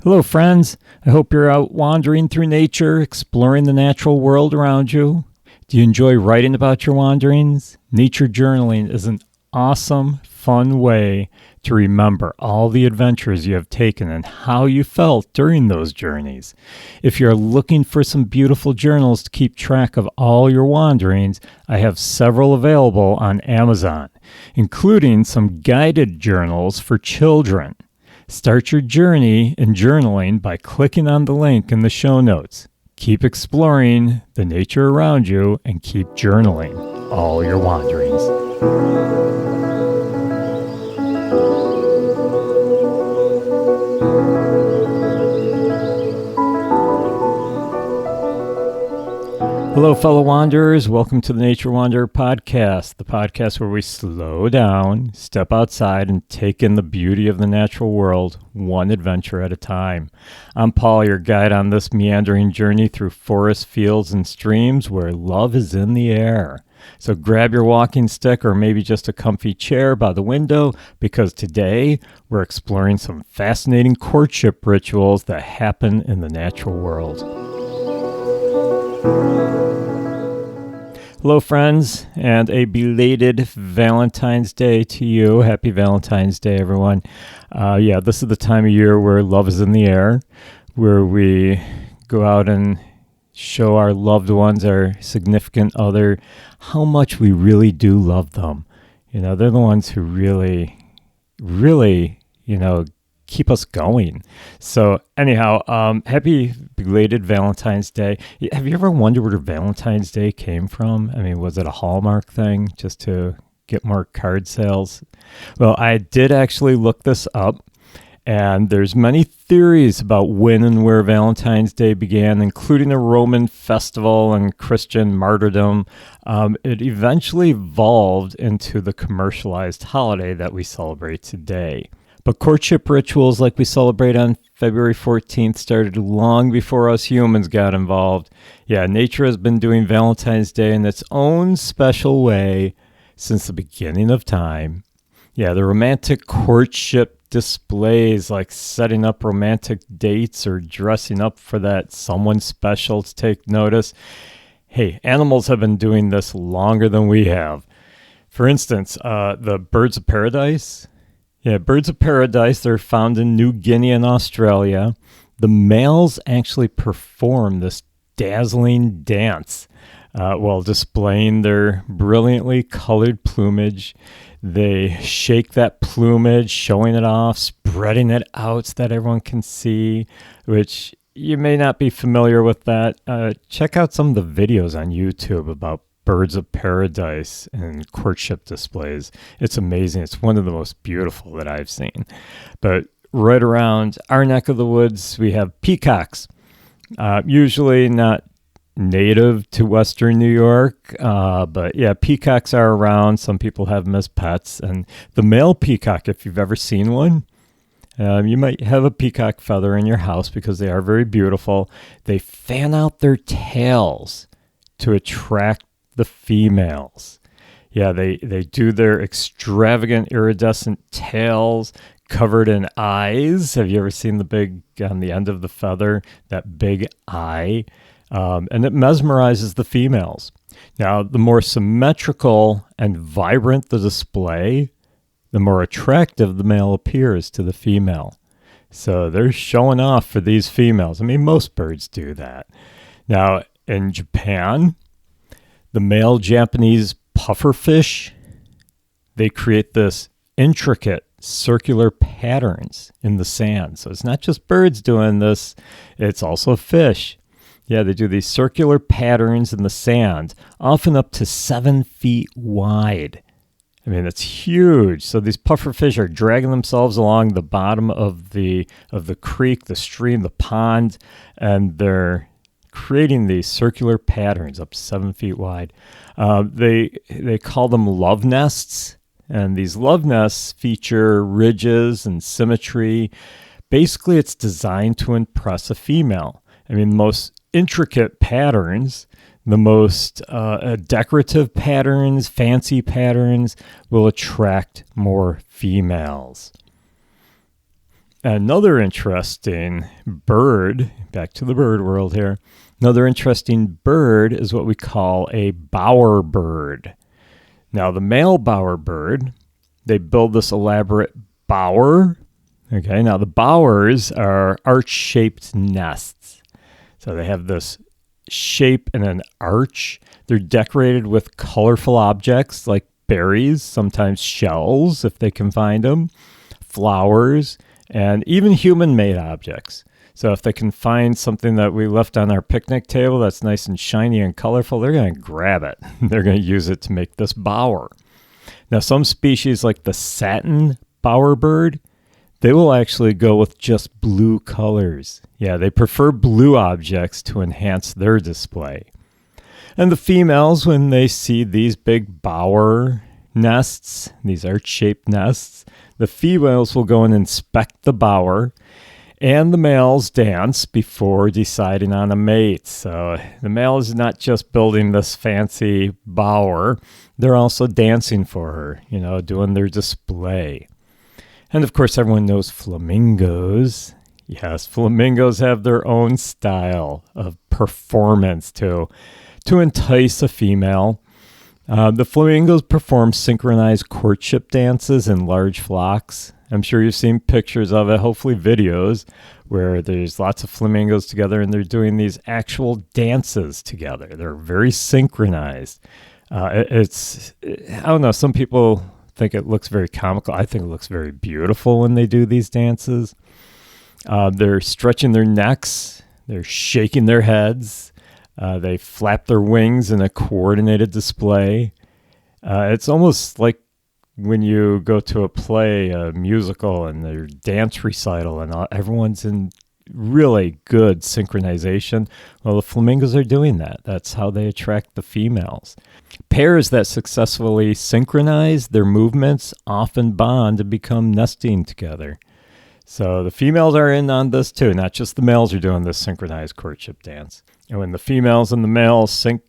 Hello, friends. I hope you're out wandering through nature, exploring the natural world around you. Do you enjoy writing about your wanderings? Nature journaling is an awesome, fun way to remember all the adventures you have taken and how you felt during those journeys. If you're looking for some beautiful journals to keep track of all your wanderings, I have several available on Amazon, including some guided journals for children. Start your journey in journaling by clicking on the link in the show notes. Keep exploring the nature around you and keep journaling all your wanderings. Hello, fellow wanderers. Welcome to the Nature Wanderer podcast, the podcast where we slow down, step outside, and take in the beauty of the natural world, one adventure at a time. I'm Paul, your guide on this meandering journey through forests, fields, and streams where love is in the air. So grab your walking stick or maybe just a comfy chair by the window, because today we're exploring some fascinating courtship rituals that happen in the natural world. Hello, friends, and a belated Valentine's Day to you. Happy Valentine's Day, everyone. This is the time of year where love is in the air, where we go out and show our loved ones, our significant other, how much we really do love them. You know, they're the ones who really, keep us going. So anyhow, happy belated Valentine's Day. Have you ever wondered where Valentine's Day came from? I mean, was it a Hallmark thing just to get more card sales? Well, I did actually look this up, and there's many theories about when and where Valentine's Day began, including a Roman festival and Christian martyrdom. It eventually evolved into the commercialized holiday that we celebrate today. But courtship rituals like we celebrate on February 14th started long before us humans got involved. Yeah, nature has been doing Valentine's Day in its own special way since the beginning of time. Yeah, the romantic courtship displays like setting up romantic dates or dressing up for that someone special to take notice. Hey, animals have been doing this longer than we have. For instance, the birds of paradise. Yeah, birds of paradise, they're found in New Guinea and Australia. The males actually perform this dazzling dance while displaying their brilliantly colored plumage. They shake that plumage, showing it off, spreading it out so that everyone can see, which you may not be familiar with that. Check out some of the videos on YouTube about birds of paradise and courtship displays. It's amazing. It's one of the most beautiful that I've seen. But right around our neck of the woods, we have peacocks. Usually not native to Western New York, but yeah, peacocks are around. Some people have them as pets. And the male peacock, if you've ever seen one, you might have a peacock feather in your house because they are very beautiful. They fan out their tails to attract the females. Yeah, they do their extravagant iridescent tails covered in eyes. Have you ever seen the big, on the end of the feather, that big eye? And it mesmerizes the females. Now, the more symmetrical and vibrant the display, the more attractive the male appears to the female. So they're showing off for these females. I mean, most birds do that. Now, in Japan, the male Japanese pufferfish, they create this intricate circular patterns in the sand. So it's not just birds doing this, it's also fish. Yeah, they do these circular patterns in the sand, often up to 7 feet wide. I mean, it's huge. So these pufferfish are dragging themselves along the bottom of the creek, the stream, the pond, and they're creating these circular patterns up 7 feet wide. They call them love nests, and these love nests feature ridges and symmetry. Basically, it's designed to impress a female. I mean, the most intricate patterns, the most decorative patterns, fancy patterns will attract more females. Another interesting bird, back to the bird world here, another interesting bird is what we call a bowerbird. Now, the male bowerbird, they build this elaborate bower. Okay, now the bowers are arch-shaped nests. So they have this shape and an arch. They're decorated with colorful objects like berries, sometimes shells if they can find them, flowers, and even human-made objects. So if they can find something that we left on our picnic table that's nice and shiny and colorful, they're going to grab it. They're going to use it to make this bower. Now, some species like the satin bowerbird, they will actually go with just blue colors. Yeah, they prefer blue objects to enhance their display. And the females, when they see these big bower nests, these arch-shaped nests, the females will go and inspect the bower, and the males dance before deciding on a mate. So the male is not just building this fancy bower, they're also dancing for her, doing their display. And of course, everyone knows flamingos. Yes, flamingos have their own style of performance to entice a female. The flamingos perform synchronized courtship dances in large flocks. I'm sure you've seen pictures of it, hopefully videos, where there's lots of flamingos together and they're doing these actual dances together. They're very synchronized. I don't know, some people think it looks very comical. I think it looks very beautiful when they do these dances. They're stretching their necks. They're shaking their heads. They flap their wings in a coordinated display. It's almost like when you go to a play, a musical, and their dance recital, and everyone's in really good synchronization. Well, the flamingos are doing that. That's how they attract the females. Pairs that successfully synchronize their movements often bond and become nesting together. So the females are in on this too. Not just the males are doing this synchronized courtship dance. And when the females and the males sync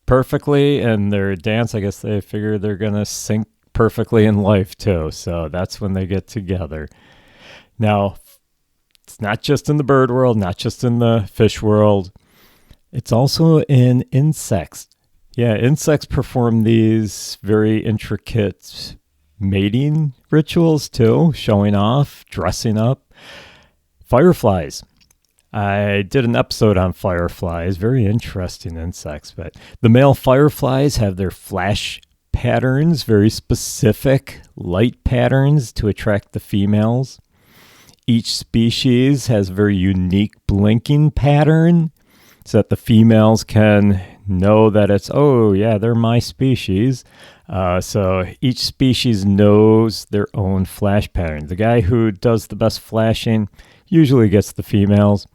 perfectly in their dance, I guess they figure they're going to sync perfectly in life too. So that's when they get together. Now, it's not just in the bird world, not just in the fish world. It's also in insects. Yeah, insects perform these very intricate mating rituals too, showing off, dressing up. Fireflies. I did an episode on fireflies, very interesting insects, but the male fireflies have their flash patterns, very specific light patterns to attract the females. Each species has a very unique blinking pattern so that the females can know that it's, oh yeah, they're my species. So each species knows their own flash pattern. The guy who does the best flashing usually gets the females.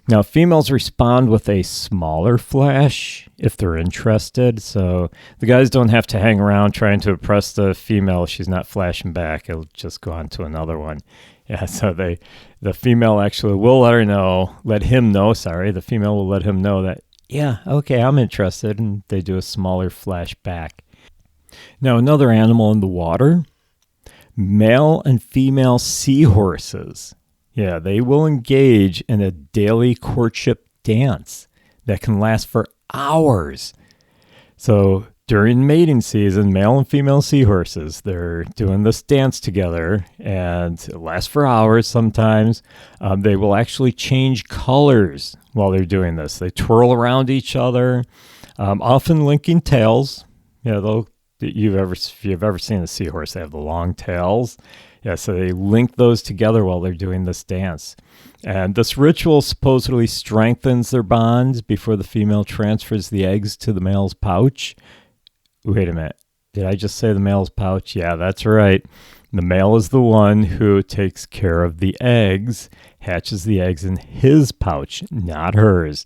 Now, females respond with a smaller flash if they're interested. So the guys don't have to hang around trying to impress the female. She's not flashing back. It'll just go on to another one. Yeah, so the female actually will let him know, the female will let him know that, yeah, okay, I'm interested. And they do a smaller flash back. Now, another animal in the water, male and female seahorses. Yeah, they will engage in a daily courtship dance that can last for hours. So during mating season, male and female seahorses, they're doing this dance together, and it lasts for hours sometimes. They will actually change colors while they're doing this. They twirl around each other, often linking tails. Yeah, if you've ever seen a seahorse, they have the long tails. Yeah, so they link those together while they're doing this dance. And this ritual supposedly strengthens their bond before the female transfers the eggs to the male's pouch. Wait a minute. Did I just say the male's pouch? Yeah, that's right. The male is the one who takes care of the eggs, hatches the eggs in his pouch, not hers.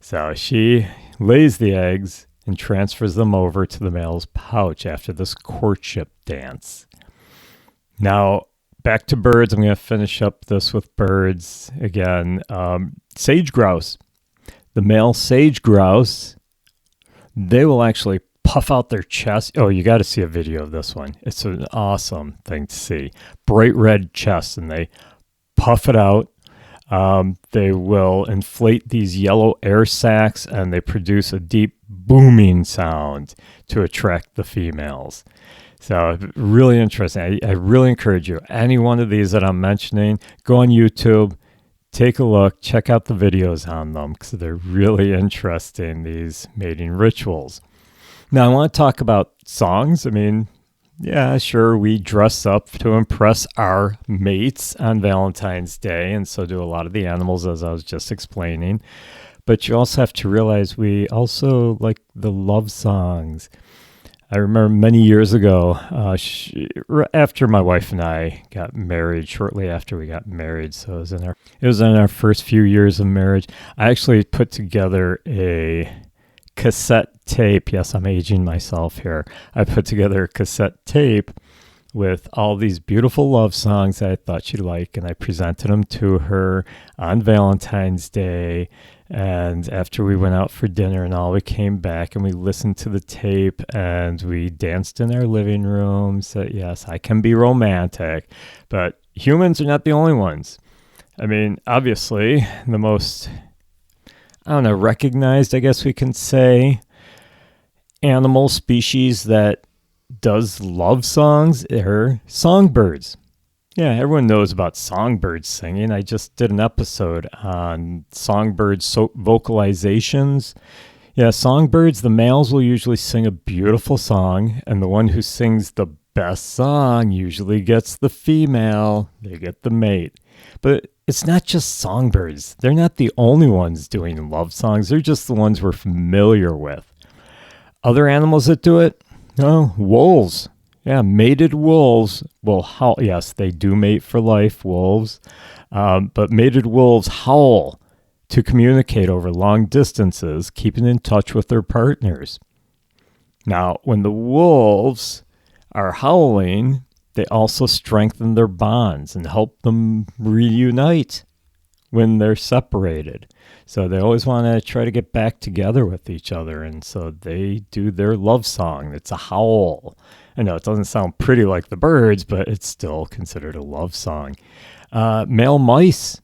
So she lays the eggs and transfers them over to the male's pouch after this courtship dance. Now, back to birds. I'm going to finish up this with birds again. Sage grouse. The male sage grouse, they will actually puff out their chest. Oh, you got to see a video of this one. It's an awesome thing to see. Bright red chest, and they puff it out. They will inflate these yellow air sacs, and they produce a deep booming sound to attract the females. So really interesting. I really encourage you, any one of these that I'm mentioning, go on YouTube, take a look, check out the videos on them because they're really interesting, these mating rituals. Now, I want to talk about songs. I mean, yeah, sure, we dress up to impress our mates on Valentine's Day, and so do a lot of the animals, as I was just explaining. But you also have to realize we also like the love songs. I remember many years ago, after my wife and I got married, shortly after we got married, so it was in our first few years of marriage, I actually put together a cassette tape. Yes, I'm aging myself here. I put together a cassette tape with all these beautiful love songs that I thought she'd like, and I presented them to her on Valentine's Day. And after we went out for dinner and all, we came back and we listened to the tape and we danced in our living room. So yes, I can be romantic, but humans are not the only ones. I mean, obviously, the most, recognized, I guess we can say, animal species that does love songs are songbirds. Yeah, everyone knows about songbirds singing. I just did an episode on songbirds vocalizations. Yeah, songbirds, the males will usually sing a beautiful song, and the one who sings the best song usually gets the female. They get the mate. But it's not just songbirds. They're not the only ones doing love songs. They're just the ones we're familiar with. Other animals that do it? Oh, wolves. Yeah, mated wolves will howl. Yes, they do mate for life, wolves. But mated wolves howl to communicate over long distances, keeping in touch with their partners. Now, when the wolves are howling, they also strengthen their bonds and help them reunite when they're separated. So they always want to try to get back together with each other, and so they do their love song. It's a howl. I know it doesn't sound pretty like the birds, but it's still considered a love song. Male mice,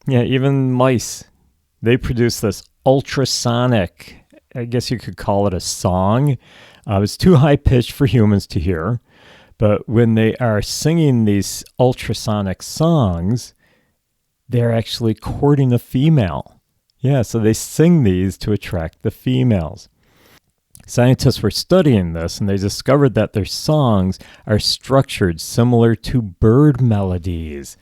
yeah, even mice, they produce this ultrasonic, I guess you could call it a song. It's too high-pitched for humans to hear, but when they are singing these ultrasonic songs, they're actually courting a female. Yeah, so they sing these to attract the females. Scientists were studying this, and they discovered that their songs are structured similar to bird melodies.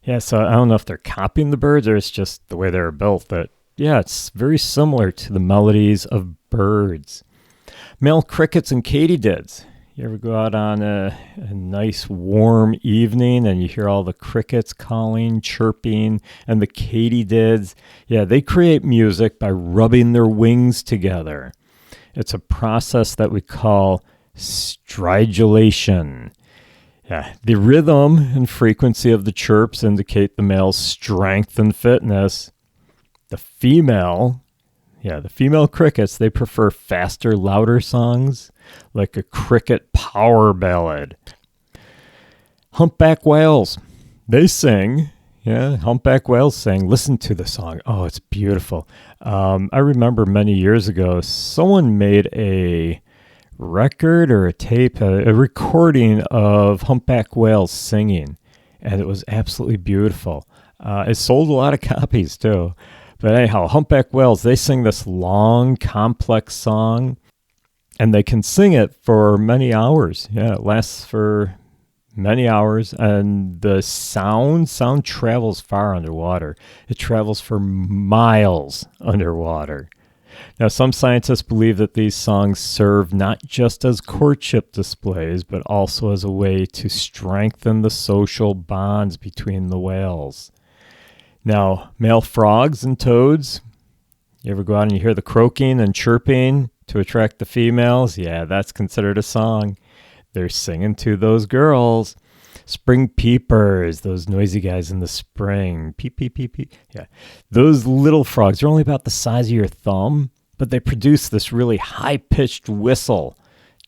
Yeah, so I don't know if they're copying the birds or it's just the way they're built, but yeah, it's very similar to the melodies of birds. Male crickets and katydids. You ever go out on a nice warm evening and you hear all the crickets calling, chirping, and the katydids? Yeah, they create music by rubbing their wings together. It's a process that we call stridulation. Yeah, the rhythm and frequency of the chirps indicate the male's strength and fitness. The female crickets, they prefer faster, louder songs, like a cricket power ballad. Humpback whales, they sing. Yeah, humpback whales sing. Listen to the song. Oh, it's beautiful. I remember many years ago, someone made a record or a tape, a recording of humpback whales singing, and it was absolutely beautiful. It sold a lot of copies, too. But anyhow, humpback whales, they sing this long, complex song, and they can sing it for many hours. Yeah, it lasts for many hours, and the sound travels far underwater. It travels for miles underwater. Now, some scientists believe that these songs serve not just as courtship displays, but also as a way to strengthen the social bonds between the whales. Now, male frogs and toads, you ever go out and you hear the croaking and chirping to attract the females? Yeah, that's considered a song. They're singing to those girls. Spring peepers, those noisy guys in the spring. Peep, peep, peep, peep. Yeah, those little frogs are only about the size of your thumb, but they produce this really high-pitched whistle,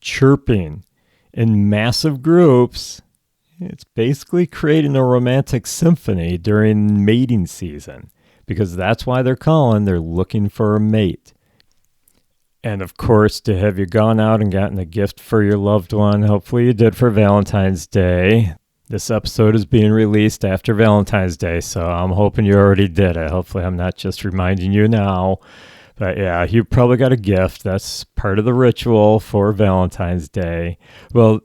chirping in massive groups. It's basically creating a romantic symphony during mating season, because that's why they're calling. They're looking for a mate. And of course, have you gone out and gotten a gift for your loved one? Hopefully you did for Valentine's Day. This episode is being released after Valentine's Day, so I'm hoping you already did it. Hopefully I'm not just reminding you now. But yeah, you probably got a gift. That's part of the ritual for Valentine's Day. Well,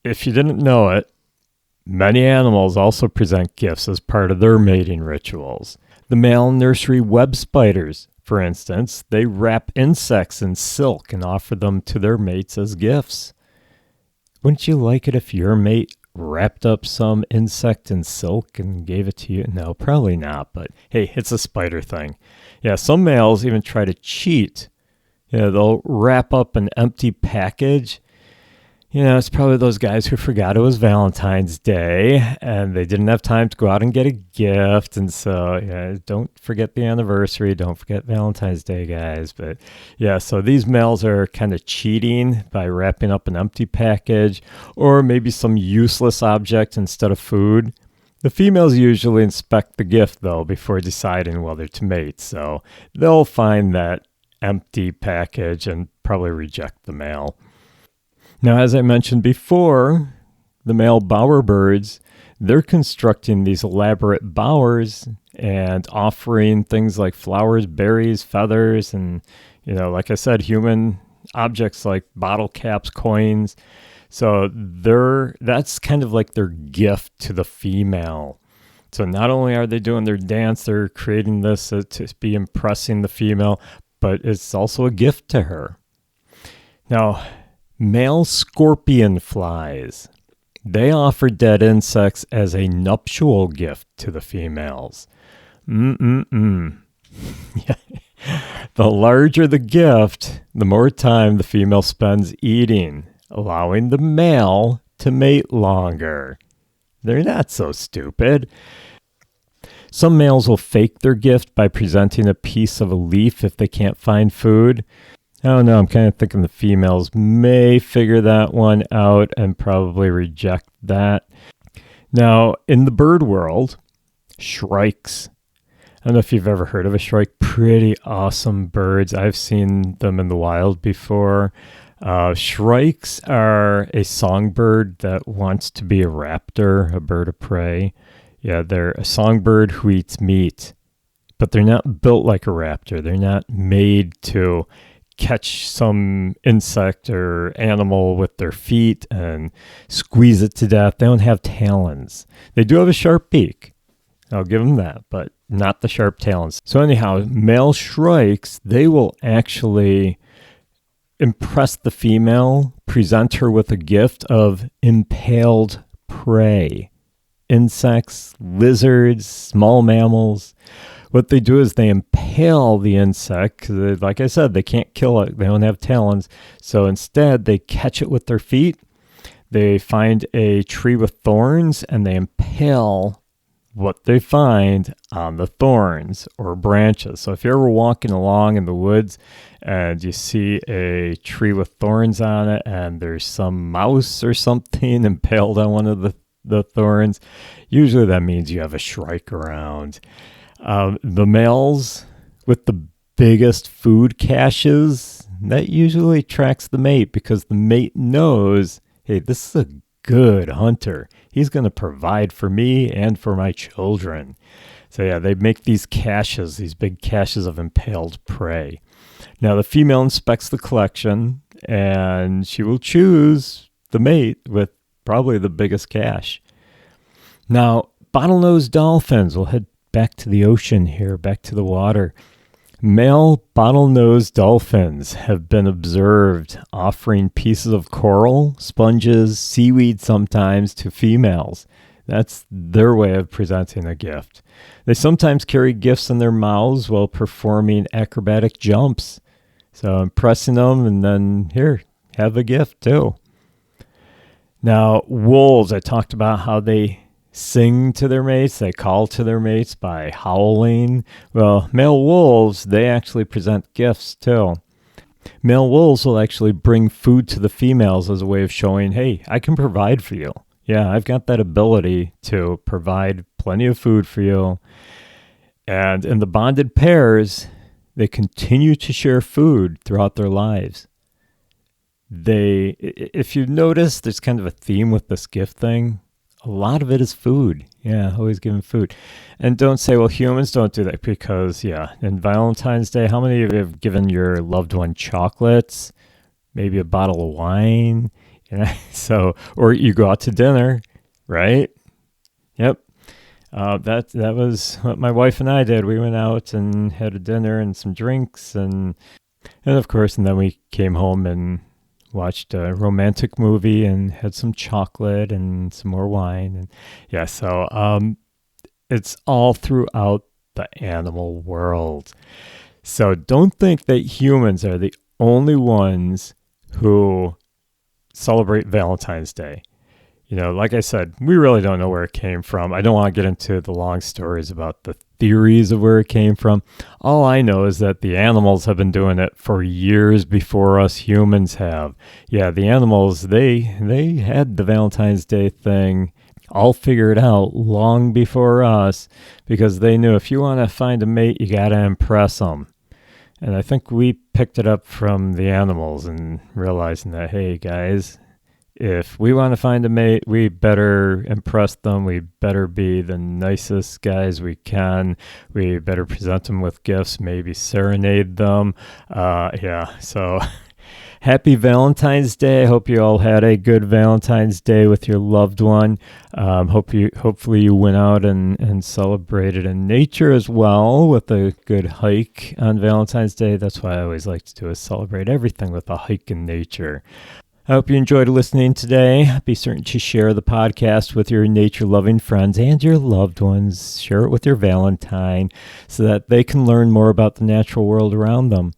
if you didn't know it, many animals also present gifts as part of their mating rituals. The male nursery web spiders, for instance, they wrap insects in silk and offer them to their mates as gifts. Wouldn't you like it if your mate wrapped up some insect in silk and gave it to you? No, probably not, but hey, it's a spider thing. Yeah, some males even try to cheat. They'll wrap up an empty package. It's probably those guys who forgot it was Valentine's Day and they didn't have time to go out and get a gift. And so, don't forget the anniversary. Don't forget Valentine's Day, guys. But yeah, so these males are kind of cheating by wrapping up an empty package or maybe some useless object instead of food. The females usually inspect the gift, though, before deciding whether to mate. So they'll find that empty package and probably reject the male. Now, as I mentioned before, the male bowerbirds, they're constructing these elaborate bowers and offering things like flowers, berries, feathers, and, like I said, human objects like bottle caps, coins. So that's kind of like their gift to the female. So not only are they doing their dance, they're creating this to be impressing the female, but it's also a gift to her. Now, male scorpion flies, they offer dead insects as a nuptial gift to the females. The larger the gift, the more time the female spends eating, allowing the male to mate longer. They're not so stupid. Some males will fake their gift by presenting a piece of a leaf if they can't find food. I don't know, I'm kind of thinking the females may figure that one out and probably reject that. Now, in the bird world, shrikes. I don't know if you've ever heard of a shrike. Pretty awesome birds. I've seen them in the wild before. Shrikes are a songbird that wants to be a raptor, a bird of prey. Yeah, they're a songbird who eats meat, but they're not built like a raptor. They're not made to catch some insect or animal with their feet and squeeze it to death. They don't have talons. They do have a sharp beak. I'll give them that, but not the sharp talons. So anyhow, male shrikes, they will actually impress the female, present her with a gift of impaled prey. Insects, lizards, small mammals. What they do is they impale the insect, 'cause like I said, they can't kill it. They don't have talons. So instead, they catch it with their feet. They find a tree with thorns, and they impale what they find on the thorns or branches. So if you're ever walking along in the woods and you see a tree with thorns on it and there's some mouse or something impaled on one of the thorns, usually that means you have a shrike around. The males with the biggest food caches, that usually attracts the mate because the mate knows, hey, this is a good hunter. He's going to provide for me and for my children. So yeah, they make these caches, these big caches of impaled prey. Now the female inspects the collection and she will choose the mate with probably the biggest cache. Now, bottlenose dolphins, we'll head back to the ocean here, back to the water. Male bottlenose dolphins have been observed offering pieces of coral, sponges, seaweed sometimes to females. That's their way of presenting a gift. They sometimes carry gifts in their mouths while performing acrobatic jumps. So impressing them and then here, have a gift too. Now, wolves, I talked about how they sing to their mates. They call to their mates by howling. Well, male wolves, they actually present gifts too. Male wolves will actually bring food to the females as a way of showing, hey, I can provide for you. Yeah, I've got that ability to provide plenty of food for you. And in the bonded pairs, they continue to share food throughout their lives. If you notice, there's kind of a theme with this gift thing. A lot of it is food. Yeah, always giving food. And don't say, well, humans don't do that because, yeah, in Valentine's Day, how many of you have given your loved one chocolates, maybe a bottle of wine? So, or you go out to dinner, right? Yep. That was what my wife and I did. We went out and had a dinner and some drinks and of course, and then we came home and watched a romantic movie and had some chocolate and some more wine. And yeah, so it's all throughout the animal world. So don't think that humans are the only ones who celebrate Valentine's Day. Like I said, we really don't know where it came from. I don't want to get into the long stories about the theories of where it came from. All I know is that the animals have been doing it for years before us humans have. Yeah, the animals, they had the Valentine's Day thing all figured out long before us because they knew if you want to find a mate, you got to impress them. And I think we picked it up from the animals and realizing that, hey, guys, if we want to find a mate, we better impress them. We better be the nicest guys we can. We better present them with gifts, maybe serenade them. So happy Valentine's Day. I hope you all had a good Valentine's Day with your loved one. Hopefully you went out and celebrated in nature as well with a good hike on Valentine's Day. That's what I always like to do, is celebrate everything with a hike in nature. I hope you enjoyed listening today. Be certain to share the podcast with your nature-loving friends and your loved ones. Share it with your Valentine so that they can learn more about the natural world around them.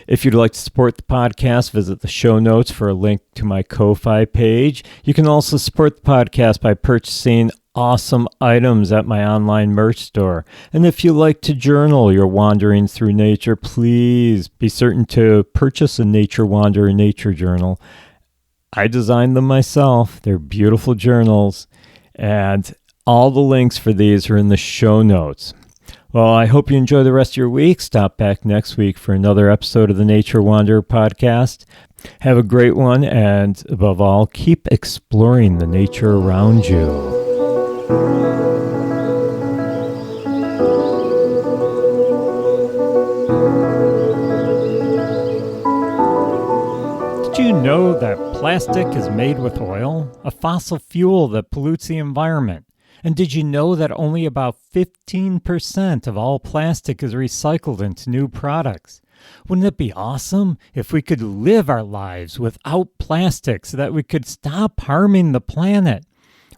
If you'd like to support the podcast, visit the show notes for a link to my Ko-Fi page. You can also support the podcast by purchasing awesome items at my online merch store. And if you like to journal your wanderings through nature, please be certain to purchase a Nature Wanderer Nature Journal. I designed them myself. They're beautiful journals, and all the links for these are in the show notes. Well, I hope you enjoy the rest of your week. Stop back next week for another episode of the Nature Wanderer podcast. Have a great one, and above all, keep exploring the nature around you. Did you know that plastic is made with oil, a fossil fuel that pollutes the environment? And did you know that only about 15% of all plastic is recycled into new products? Wouldn't it be awesome if we could live our lives without plastic so that we could stop harming the planet?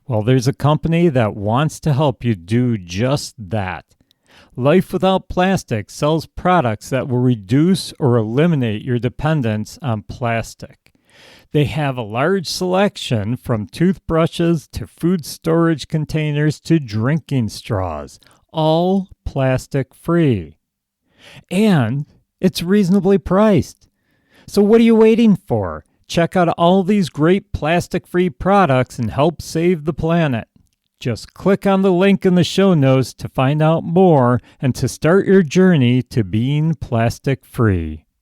Well, there's a company that wants to help you do just that. Life Without Plastic sells products that will reduce or eliminate your dependence on plastic. They have a large selection from toothbrushes to food storage containers to drinking straws, all plastic free. And it's reasonably priced. So what are you waiting for? Check out all these great plastic-free products and help save the planet. Just click on the link in the show notes to find out more and to start your journey to being plastic-free.